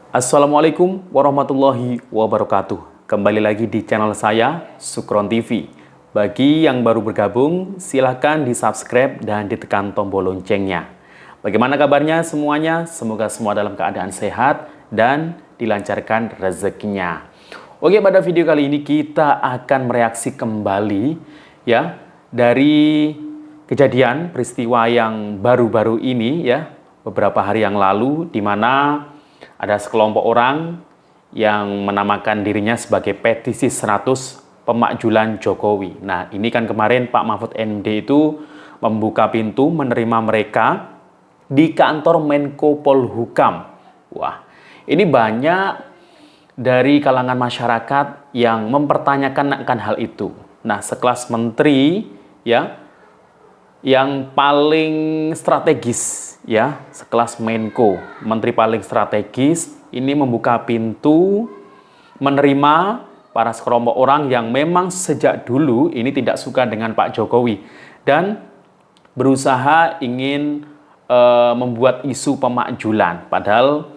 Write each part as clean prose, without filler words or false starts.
Assalamualaikum warahmatullahi wabarakatuh. Kembali lagi di channel saya, Sukron TV. Bagi yang baru bergabung, silahkan di-subscribe dan ditekan tombol loncengnya. Bagaimana kabarnya semuanya? Semoga semua dalam keadaan sehat dan dilancarkan rezekinya. Oke, pada video kali ini kita akan mereaksi kembali ya dari kejadian peristiwa yang baru-baru ini ya, beberapa hari yang lalu, di mana ada sekelompok orang yang menamakan dirinya sebagai petisi 100 pemakzulan Jokowi. Nah, ini kan kemarin Pak Mahfud MD itu membuka pintu menerima mereka di kantor Menko Polhukam. Wah, ini banyak dari kalangan masyarakat yang mempertanyakan akan hal itu. Nah, sekelas menteri ya yang paling strategis ya, sekelas Menko, menteri paling strategis ini membuka pintu menerima para sekelompok orang yang memang sejak dulu ini tidak suka dengan Pak Jokowi dan berusaha ingin membuat isu pemakzulan. Padahal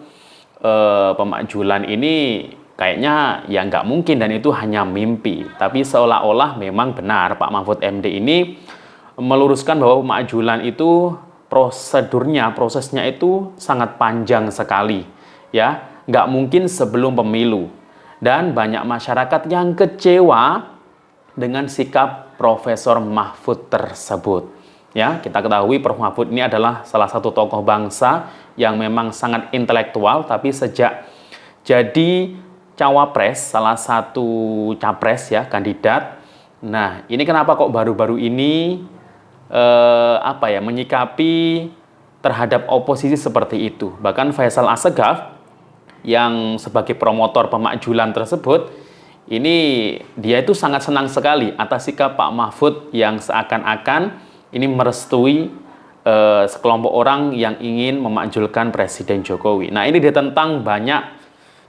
pemakzulan ini kayaknya ya nggak mungkin dan itu hanya mimpi. Tapi seolah-olah memang benar Pak Mahfud MD ini meluruskan bahwa pemakzulan itu prosesnya itu sangat panjang sekali ya, nggak mungkin sebelum pemilu, dan banyak masyarakat yang kecewa dengan sikap Profesor Mahfud tersebut ya. Kita ketahui Prof Mahfud ini adalah salah satu tokoh bangsa yang memang sangat intelektual, tapi sejak jadi cawapres, salah satu capres ya, kandidat, nah ini kenapa kok baru-baru ini menyikapi terhadap oposisi seperti itu. Bahkan Faisal Assegaf yang sebagai promotor pemakzulan tersebut, ini dia itu sangat senang sekali atas sikap Pak Mahfud yang seakan-akan ini merestui sekelompok orang yang ingin memakzulkan Presiden Jokowi. Nah, ini ditentang banyak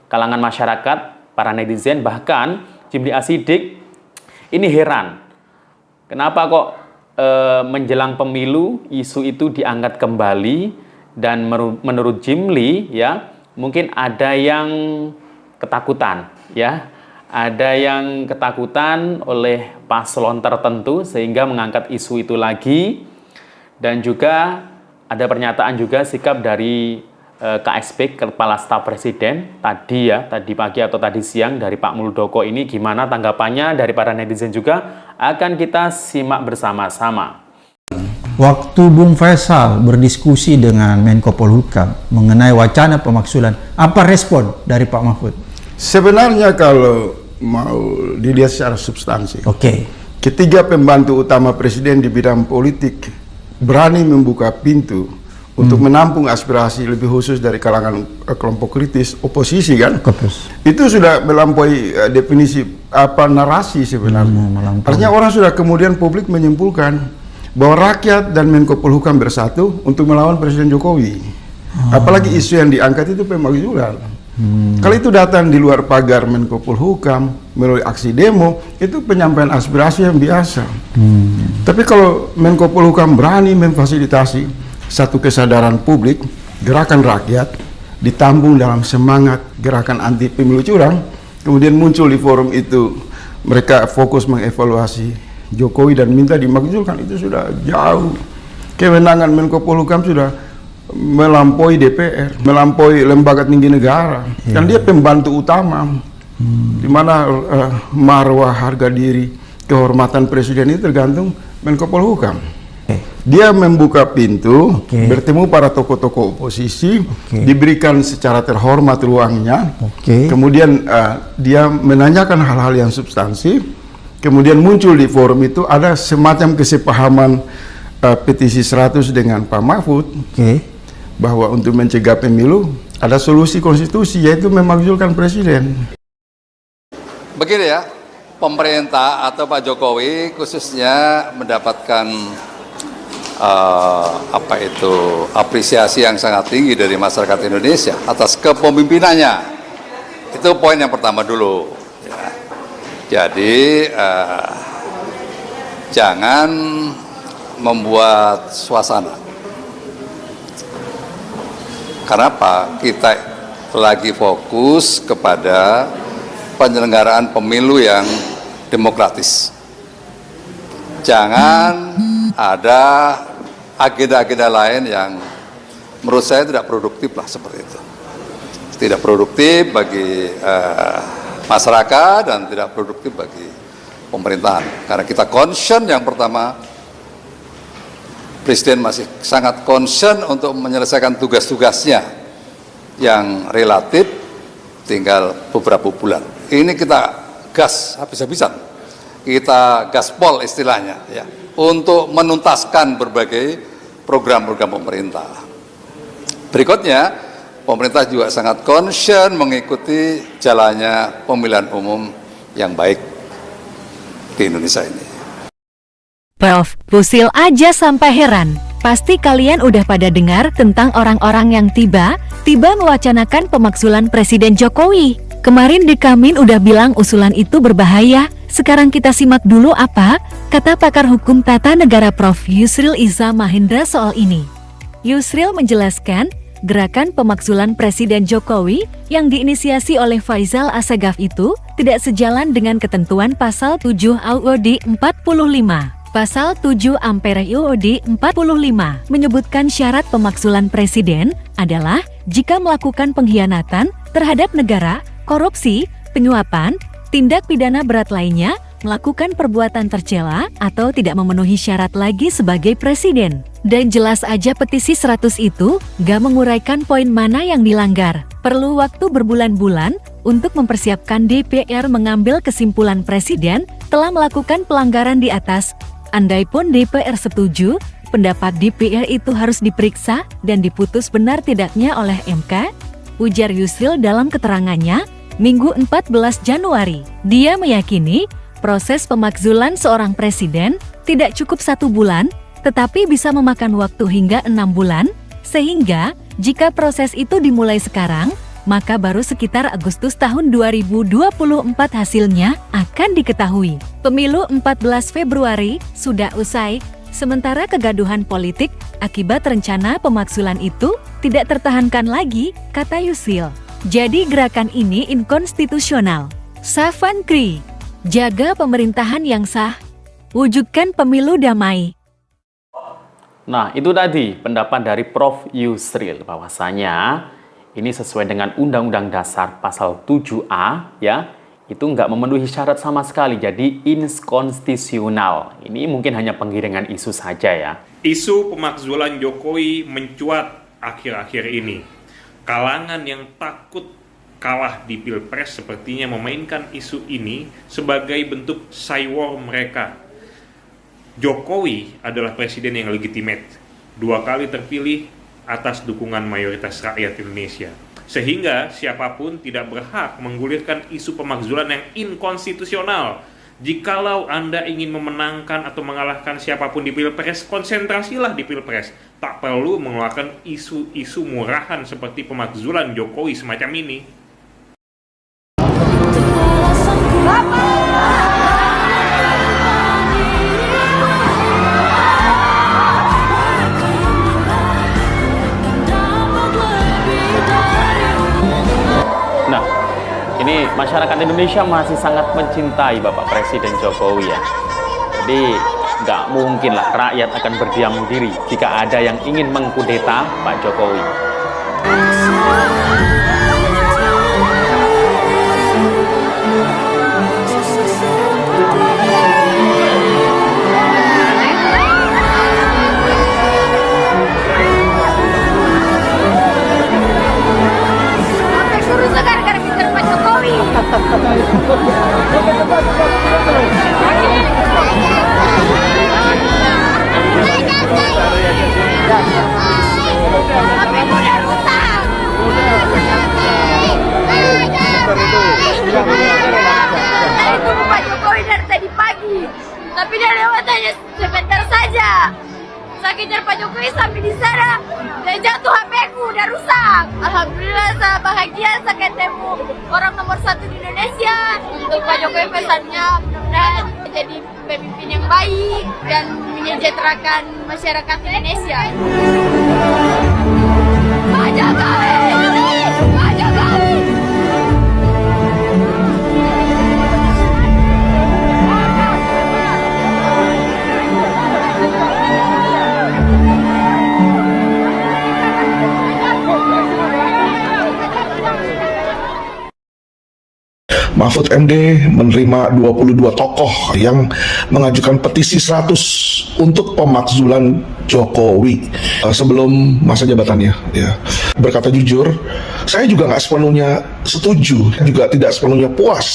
kalangan masyarakat, para netizen, bahkan Jimli Asidik ini heran. Kenapa kok menjelang pemilu isu itu diangkat kembali, dan menurut Jimli ya mungkin ada yang ketakutan ya, ada yang ketakutan oleh paslon tertentu sehingga mengangkat isu itu lagi. Dan juga ada pernyataan juga sikap dari KSP, Kepala Staf Presiden tadi pagi atau tadi siang, dari Pak Muldoko. Ini gimana tanggapannya dari para netizen juga akan kita simak bersama-sama. Waktu Bung Faisal berdiskusi dengan Menko Polhukam mengenai wacana pemakzulan, apa respon dari Pak Mahfud? Sebenarnya kalau mau dilihat secara substansi, ketiga pembantu utama Presiden di bidang politik berani membuka pintu untuk menampung aspirasi lebih khusus dari kalangan kelompok kritis oposisi kan, itu sudah melampaui definisi narasi sebenarnya. Artinya orang sudah kemudian publik menyimpulkan bahwa rakyat dan Menko Polhukam bersatu untuk melawan Presiden Jokowi. Apalagi isu yang diangkat itu pemakzulan. Kalau itu datang di luar pagar Menko Polhukam melalui aksi demo, itu penyampaian aspirasi yang biasa. Tapi kalau Menko Polhukam berani memfasilitasi satu kesadaran publik, gerakan rakyat ditampung dalam semangat gerakan anti pemilu curang, kemudian muncul di forum itu mereka fokus mengevaluasi Jokowi dan minta dimakzulkan, itu sudah jauh. Kewenangan Menko Polhukam sudah melampaui DPR, melampaui lembaga tinggi negara, dan dia pembantu utama, di mana marwah, harga diri, kehormatan Presiden itu tergantung Menko Polhukam. Dia membuka pintu, bertemu para tokoh-tokoh oposisi, diberikan secara terhormat ruangnya, kemudian dia menanyakan hal-hal yang substansi, kemudian muncul di forum itu ada semacam kesepahaman petisi 100 dengan Pak Mahfud, bahwa untuk mencegah pemilu ada solusi konstitusi, yaitu memakzulkan Presiden. Begini ya, pemerintah atau Pak Jokowi khususnya mendapatkan apresiasi yang sangat tinggi dari masyarakat Indonesia atas kepemimpinannya. Itu poin yang pertama dulu ya. Jadi jangan membuat suasana. Karena apa? Kita lagi fokus kepada penyelenggaraan pemilu yang demokratis. Jangan ada agenda-agenda lain yang menurut saya tidak produktif lah seperti itu. Tidak produktif bagi masyarakat dan tidak produktif bagi pemerintahan. Karena kita concern yang pertama, Presiden masih sangat concern untuk menyelesaikan tugas-tugasnya yang relatif tinggal beberapa bulan. Ini kita gas habis-habisan. Kita gaspol istilahnya ya, untuk menuntaskan berbagai program-program pemerintah. Berikutnya, pemerintah juga sangat concern mengikuti jalannya pemilihan umum yang baik di Indonesia ini. Prof, fusil aja sampai heran. Pasti kalian udah pada dengar tentang orang-orang yang tiba-tiba mewacanakan pemakzulan Presiden Jokowi. Kemarin Dekamin udah bilang usulan itu berbahaya. Sekarang kita simak dulu apa kata pakar hukum tata negara Prof. Yusril Iza Mahendra soal ini. Yusril menjelaskan, gerakan pemakzulan Presiden Jokowi yang diinisiasi oleh Faisal Assegaf itu tidak sejalan dengan ketentuan Pasal 7 UUD 45. Pasal 7 Ampere UUD 45 menyebutkan syarat pemakzulan presiden adalah jika melakukan pengkhianatan terhadap negara, korupsi, penyuapan, tindak pidana berat lainnya, melakukan perbuatan tercela atau tidak memenuhi syarat lagi sebagai presiden. Dan jelas aja petisi 100 itu gak menguraikan poin mana yang dilanggar. Perlu waktu berbulan-bulan untuk mempersiapkan DPR mengambil kesimpulan presiden telah melakukan pelanggaran di atas. Andai pun DPR setuju, pendapat DPR itu harus diperiksa dan diputus benar tidaknya oleh MK, ujar Yusril dalam keterangannya, Minggu 14 Januari. Dia meyakini proses pemakzulan seorang presiden tidak cukup 1 bulan, tetapi bisa memakan waktu hingga 6 bulan, sehingga jika proses itu dimulai sekarang, maka baru sekitar Agustus tahun 2024 hasilnya akan diketahui. Pemilu 14 Februari sudah usai, sementara kegaduhan politik akibat rencana pemakzulan itu tidak tertahankan lagi, kata Yusril. Jadi gerakan ini inkonstitusional. Safwan Kri, jaga pemerintahan yang sah, wujudkan pemilu damai. Nah, itu tadi pendapat dari Prof. Yusril bahwasanya ini sesuai dengan Undang-Undang Dasar Pasal 7A, ya, itu nggak memenuhi syarat sama sekali, jadi inkonstitusional. Ini mungkin hanya penggiringan isu saja ya. Isu pemakzulan Jokowi mencuat akhir-akhir ini. Kalangan yang takut kalah di Pilpres sepertinya memainkan isu ini sebagai bentuk cywar mereka. Jokowi adalah presiden yang legitimate, 2 kali terpilih atas dukungan mayoritas rakyat Indonesia. Sehingga siapapun tidak berhak menggulirkan isu pemakzulan yang inkonstitusional. Jikalau Anda ingin memenangkan atau mengalahkan siapapun di Pilpres, konsentrasilah di Pilpres. Tak perlu mengeluarkan isu-isu murahan seperti pemakzulan Jokowi semacam ini. Ini masyarakat Indonesia masih sangat mencintai Bapak Presiden Jokowi ya. Jadi nggak mungkin lah rakyat akan berdiam diri jika ada yang ingin mengkudeta Pak Jokowi. Saya tunggu Pak Jokowi dari tadi pagi, tapi dia lewat hanya sebentar saja. Saya kejar Pak Jokowi sampai di sana dan jatuh HP-ku, udah rusak. Alhamdulillah saya bahagia saya ketemu orang nomor 1 di Indonesia. Untuk Pak Jokowi pesannya mudah-mudahan jadi pemimpin yang baik dan menyejahterakan masyarakat Indonesia. Pak Jokowi! Pak Jokowi! Mahfud MD menerima 22 tokoh yang mengajukan petisi 100 untuk pemakzulan Jokowi sebelum masa jabatannya. Ya. Berkata jujur, saya juga nggak sepenuhnya setuju, juga tidak sepenuhnya puas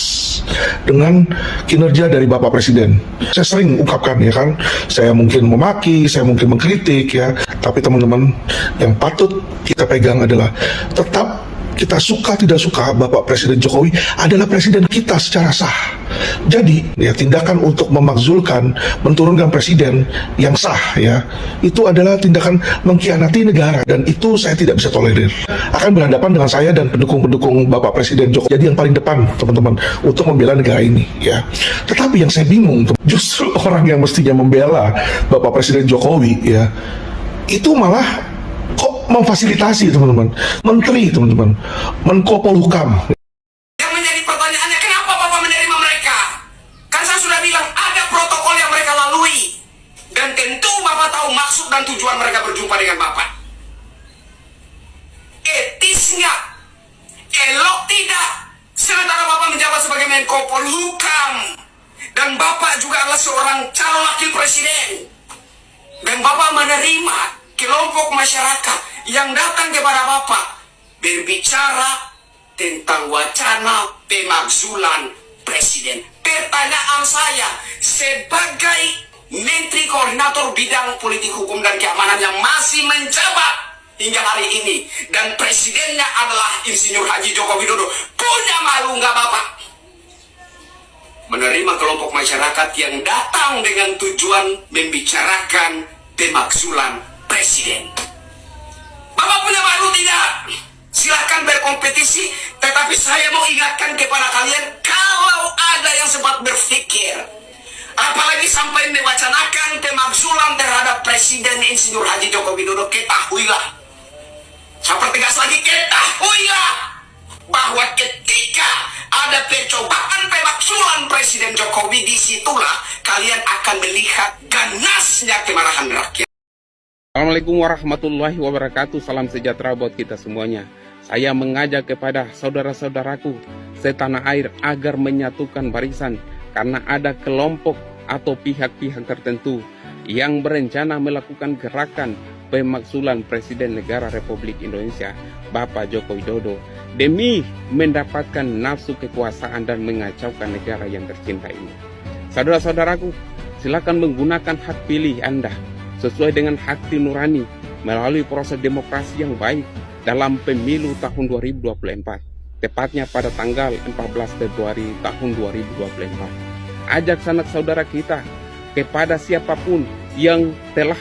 dengan kinerja dari Bapak Presiden. Saya sering ungkapkan ya kan, saya mungkin memaki, saya mungkin mengkritik ya, tapi teman-teman yang patut kita pegang adalah tetap kita suka tidak suka Bapak Presiden Jokowi adalah presiden kita secara sah. Jadi ya tindakan untuk memakzulkan, menurunkan presiden yang sah ya, itu adalah tindakan mengkhianati negara dan itu saya tidak bisa tolerir. Akan berhadapan dengan saya dan pendukung-pendukung Bapak Presiden Jokowi jadi yang paling depan teman-teman untuk membela negara ini ya. Tetapi yang saya bingung justru orang yang mestinya membela Bapak Presiden Jokowi ya, itu malah memfasilitasi teman-teman, menteri teman-teman, Menko Polhukam. Yang menjadi pertanyaannya, kenapa Bapak menerima mereka? Kan saya sudah bilang ada protokol yang mereka lalui, dan tentu Bapak tahu maksud dan tujuan mereka berjumpa dengan Bapak. Etis nggak? Elok tidak? Sementara Bapak menjabat sebagai Menko Polhukam, dan Bapak juga adalah seorang calon wakil presiden, dan Bapak menerima kelompok masyarakat yang datang kepada Bapak berbicara tentang wacana pemakzulan presiden. Pertanyaan saya sebagai Menteri Koordinator Bidang Politik Hukum dan Keamanan yang masih menjabat hingga hari ini, dan presidennya adalah Insinyur Haji Joko Widodo, punya malu nggak Bapak menerima kelompok masyarakat yang datang dengan tujuan membicarakan pemakzulan presiden? Bapak punya malu tidak? Silahkan berkompetisi, tetapi saya mau ingatkan kepada kalian, kalau ada yang sempat berpikir, apalagi sampai mewacanakan pemakzulan terhadap Presiden Insinyur Haji Joko Widodo, ketahuilah, saya pertegas lagi, ketahuilah bahwa ketika ada percobaan pemakzulan Presiden Jokowi, disitulah kalian akan melihat ganasnya kemarahan rakyat. Assalamualaikum warahmatullahi wabarakatuh. Salam sejahtera buat kita semuanya. Saya mengajak kepada saudara-saudaraku setanah air agar menyatukan barisan, karena ada kelompok atau pihak-pihak tertentu yang berencana melakukan gerakan pemakzulan Presiden Negara Republik Indonesia Bapak Joko Widodo demi mendapatkan nafsu kekuasaan dan mengacaukan negara yang tercinta ini. Saudara-saudaraku, silakan menggunakan hak pilih Anda sesuai dengan hati nurani melalui proses demokrasi yang baik dalam pemilu tahun 2024, tepatnya pada tanggal 14 Februari tahun 2024. Ajak sanak saudara kita kepada siapapun yang telah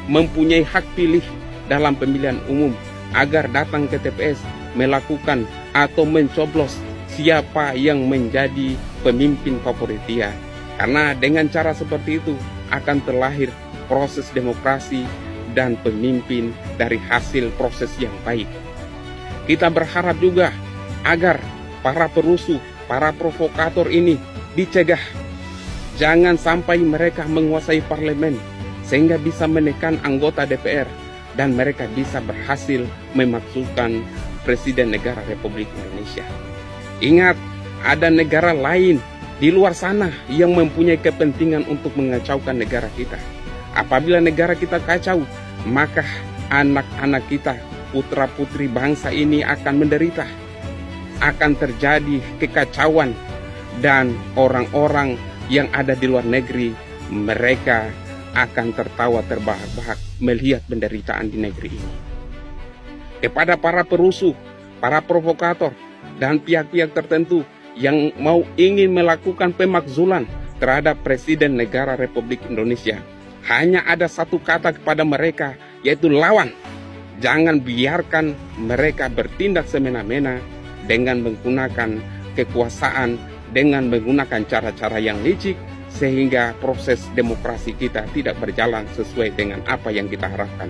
mempunyai hak pilih dalam pemilihan umum agar datang ke TPS melakukan atau mencoblos siapa yang menjadi pemimpin favorit dia. Karena dengan cara seperti itu akan terlahir proses demokrasi dan pemimpin dari hasil proses yang baik. Kita berharap juga agar para perusuh, para provokator ini dicegah. Jangan sampai mereka menguasai parlemen sehingga bisa menekan anggota DPR dan mereka bisa berhasil memakzulkan Presiden Negara Republik Indonesia. Ingat, ada negara lain di luar sana yang mempunyai kepentingan untuk mengacaukan negara kita. Apabila negara kita kacau, maka anak-anak kita, putra-putri bangsa ini akan menderita. Akan terjadi kekacauan dan orang-orang yang ada di luar negeri, mereka akan tertawa terbahak-bahak melihat penderitaan di negeri ini. Kepada para perusuh, para provokator, dan pihak-pihak tertentu yang ingin melakukan pemakzulan terhadap Presiden Negara Republik Indonesia, hanya ada satu kata kepada mereka, yaitu lawan. Jangan biarkan mereka bertindak semena-mena dengan menggunakan kekuasaan, dengan menggunakan cara-cara yang licik, sehingga proses demokrasi kita tidak berjalan sesuai dengan apa yang kita harapkan.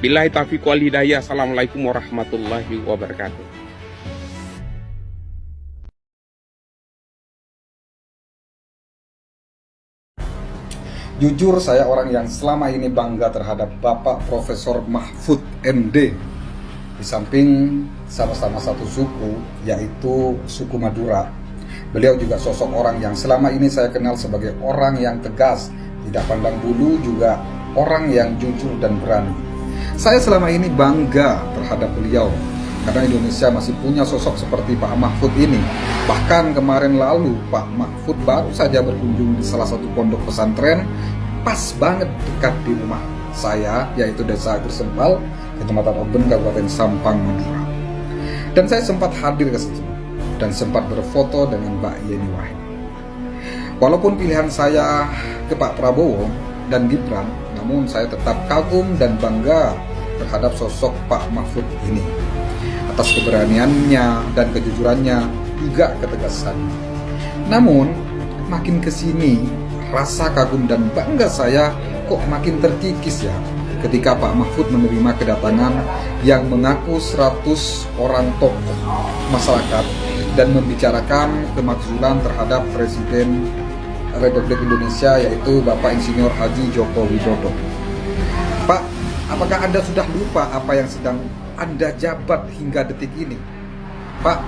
Billahi taufiq wal hidayah. Assalamualaikum warahmatullahi wabarakatuh. Jujur, saya orang yang selama ini bangga terhadap Bapak Profesor Mahfud MD. Di samping sama-sama satu suku, yaitu suku Madura. Beliau juga sosok orang yang selama ini saya kenal sebagai orang yang tegas, tidak pandang bulu, juga orang yang jujur dan berani. Saya selama ini bangga terhadap beliau karena Indonesia masih punya sosok seperti Pak Mahfud ini. Bahkan kemarin lalu Pak Mahfud baru saja berkunjung di salah satu pondok pesantren, pas banget dekat di rumah saya, yaitu Desa Gersempal, Kecamatan Oben, Kabupaten Sampang, Madura. Dan saya sempat hadir ke situ dan sempat berfoto dengan Mbak Yeni Wahid. Walaupun pilihan saya ke Pak Prabowo dan Gibran, namun saya tetap kagum dan bangga terhadap sosok Pak Mahfud ini, atas keberaniannya dan kejujurannya, juga ketegasannya. Namun makin kesini rasa kagum dan bangga saya kok makin terkikis ya, ketika Pak Mahfud menerima kedatangan yang mengaku 100 orang tokoh masyarakat dan membicarakan kemakzulan terhadap Presiden Republik Indonesia, yaitu Bapak Insinyur Haji Joko Widodo. Pak, apakah Anda sudah lupa apa yang sedang Anda jabat hingga detik ini? Pak,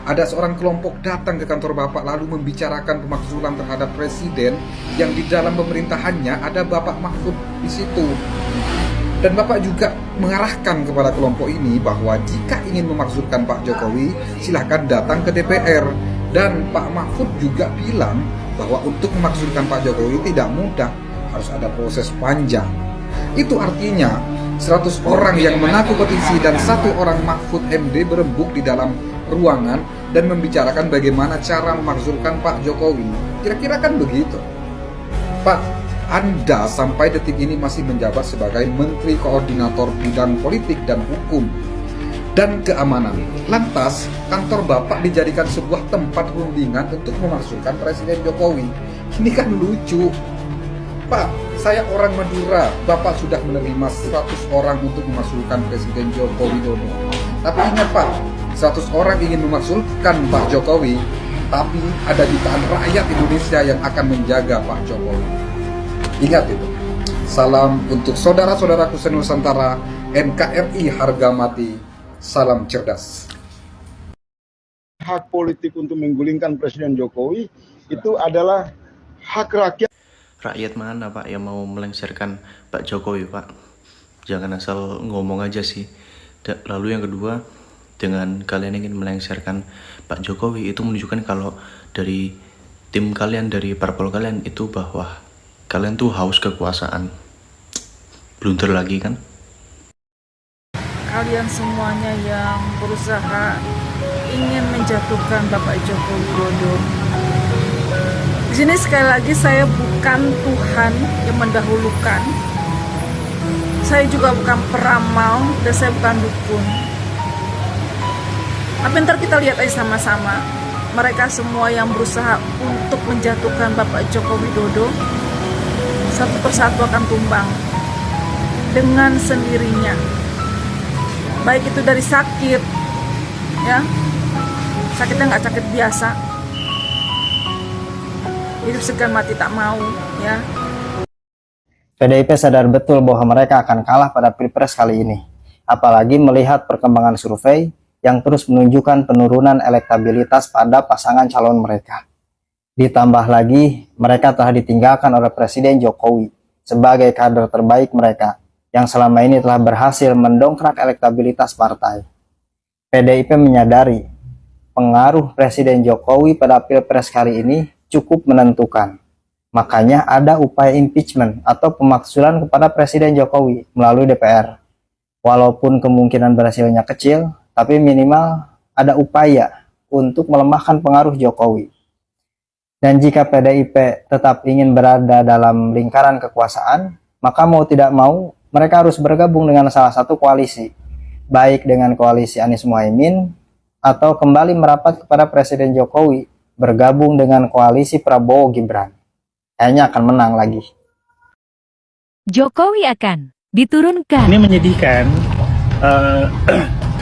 ada seorang kelompok datang ke kantor Bapak lalu membicarakan pemakzulan terhadap Presiden yang di dalam pemerintahannya ada Bapak Mahfud di situ. Dan Bapak juga mengarahkan kepada kelompok ini bahwa jika ingin memakzulkan Pak Jokowi, silahkan datang ke DPR. Dan Pak Mahfud juga bilang bahwa untuk memakzulkan Pak Jokowi tidak mudah, harus ada proses panjang. Itu artinya 100 orang yang mengaku petisi dan 1 orang Mahfud MD berembuk di dalam ruangan dan membicarakan bagaimana cara memakzulkan Pak Jokowi. Kira-kira kan begitu. Pak, Anda sampai detik ini masih menjabat sebagai Menteri Koordinator Bidang Politik dan Hukum dan Keamanan. Lantas, kantor Bapak dijadikan sebuah tempat rundingan untuk memakzulkan Presiden Jokowi. Ini kan lucu. Pak, saya orang Madura. Bapak sudah menerima 100 orang untuk memakzulkan Presiden Joko Widodo. Tapi ingat Pak, 100 orang ingin memakzulkan Pak Jokowi, tapi ada jutaan rakyat Indonesia yang akan menjaga Pak Jokowi. Ingat itu. Salam untuk saudara-saudaraku se-Nusantara, NKRI harga mati, salam cerdas. Hak politik untuk menggulingkan Presiden Jokowi itu adalah hak rakyat. Rakyat mana Pak yang mau melengsarkan Pak Jokowi, Pak? Jangan asal ngomong aja sih. Lalu yang kedua, dengan kalian ingin melengsarkan Pak Jokowi, itu menunjukkan kalau dari tim kalian, dari parpol kalian itu bahwa kalian tuh haus kekuasaan. Blunder lagi kan? Kalian semuanya yang berusaha ingin menjatuhkan Bapak Joko Widodo. Di sini sekali lagi saya bukan Tuhan yang mendahulukan. Saya juga bukan peramal dan saya bukan dukun. Tapi ntar kita lihat aja sama-sama. Mereka semua yang berusaha untuk menjatuhkan Bapak Joko Widodo, satu persatu akan tumbang dengan sendirinya. Baik itu dari sakit, ya, sakitnya nggak sakit biasa, hidup segan mati tak mau, ya. PDIP sadar betul bahwa mereka akan kalah pada Pilpres kali ini, apalagi melihat perkembangan survei yang terus menunjukkan penurunan elektabilitas pada pasangan calon mereka. Ditambah lagi, mereka telah ditinggalkan oleh Presiden Jokowi sebagai kader terbaik mereka yang selama ini telah berhasil mendongkrak elektabilitas partai. PDIP menyadari pengaruh Presiden Jokowi pada Pilpres kali ini cukup menentukan. Makanya ada upaya impeachment atau pemakzulan kepada Presiden Jokowi melalui DPR. Walaupun kemungkinan berhasilnya kecil, tapi minimal ada upaya untuk melemahkan pengaruh Jokowi. Dan jika PDIP tetap ingin berada dalam lingkaran kekuasaan, maka mau tidak mau mereka harus bergabung dengan salah satu koalisi, baik dengan koalisi Anies Muhaimin atau kembali merapat kepada Presiden Jokowi, bergabung dengan koalisi Prabowo Gibran. Kayaknya akan menang lagi. Jokowi akan diturunkan. Ini menyedihkan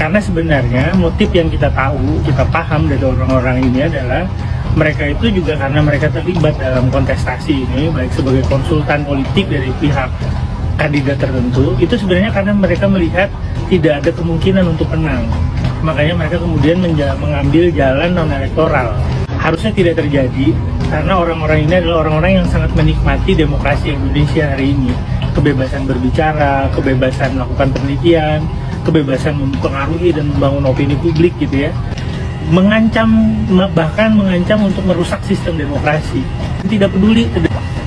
karena sebenarnya motif yang kita tahu, kita paham dari orang-orang ini adalah mereka itu juga karena mereka terlibat dalam kontestasi ini, baik sebagai konsultan politik dari pihak kandidat tertentu, itu sebenarnya karena mereka melihat tidak ada kemungkinan untuk menang. Makanya mereka kemudian mengambil jalan non-elektoral. harusnya tidak terjadi, karena orang-orang ini adalah orang-orang yang sangat menikmati demokrasi Indonesia hari ini. Kebebasan berbicara, kebebasan melakukan penelitian, kebebasan mempengaruhi dan membangun opini publik gitu ya. Bahkan mengancam untuk merusak sistem demokrasi. Tidak peduli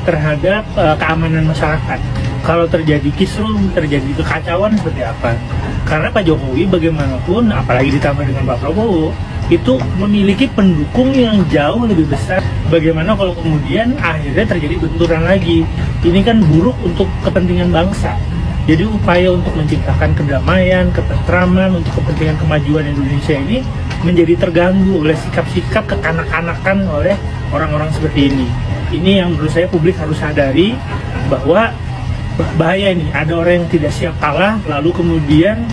terhadap keamanan masyarakat. Kalau terjadi kisruh, terjadi kekacauan seperti apa? Karena Pak Jokowi bagaimanapun, apalagi ditambah dengan Pak Prabowo, itu memiliki pendukung yang jauh lebih besar. Bagaimana kalau kemudian akhirnya terjadi benturan lagi? Ini kan buruk untuk kepentingan bangsa. Jadi upaya untuk menciptakan kedamaian, ketentraman, untuk kepentingan kemajuan Indonesia ini menjadi terganggu oleh sikap-sikap kekanak-kanakan oleh orang-orang seperti ini. Ini yang menurut saya publik harus sadari bahwa bahaya ini. Ada orang yang tidak siap kalah, lalu kemudian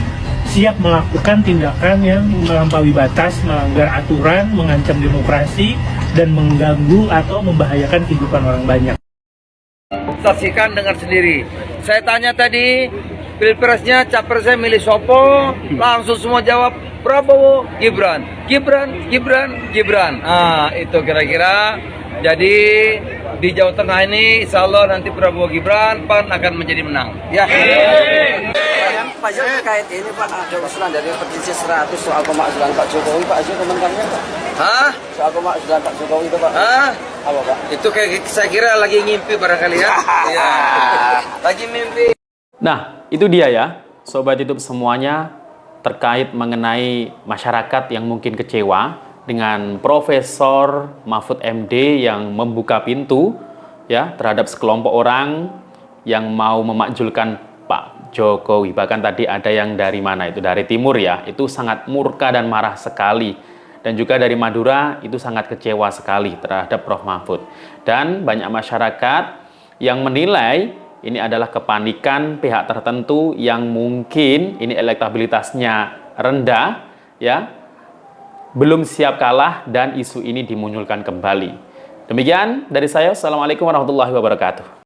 siap melakukan tindakan yang melampaui batas, melanggar aturan, mengancam demokrasi, dan mengganggu atau membahayakan kehidupan orang banyak. Saksikan, dengar sendiri. Saya tanya tadi, pilpresnya capresnya milih Sopo, langsung semua jawab Prabowo, Gibran, Gibran, Gibran, Gibran. Nah, itu kira-kira. Jadi di Jawa Tengah ini, insya Allah nanti Prabowo Gibran, PAN akan menjadi menang. Ya. Pak Jo, terkait ini Pak, ada usulan dari petisi 100 soal pemakzulan Pak Jokowi, Pak Jo komentarnya Pak? Hah? Soal pemakzulan Pak Jokowi itu Pak? Hah? Apa Pak? Itu kayak saya kira lagi ngimpi barangkali ya. Ya. Lagi mimpi. Nah, itu dia ya, Sobat YouTube semuanya, terkait mengenai masyarakat yang mungkin kecewa dengan Profesor Mahfud MD yang membuka pintu ya terhadap sekelompok orang yang mau memakzulkan Pak Jokowi. Bahkan tadi ada yang dari mana itu, dari timur ya, itu sangat murka dan marah sekali. Dan juga dari Madura itu sangat kecewa sekali terhadap Prof Mahfud. Dan banyak masyarakat yang menilai ini adalah kepanikan pihak tertentu yang mungkin ini elektabilitasnya rendah ya, belum siap kalah dan isu ini dimunculkan kembali. Demikian dari saya. Assalamualaikum warahmatullahi wabarakatuh.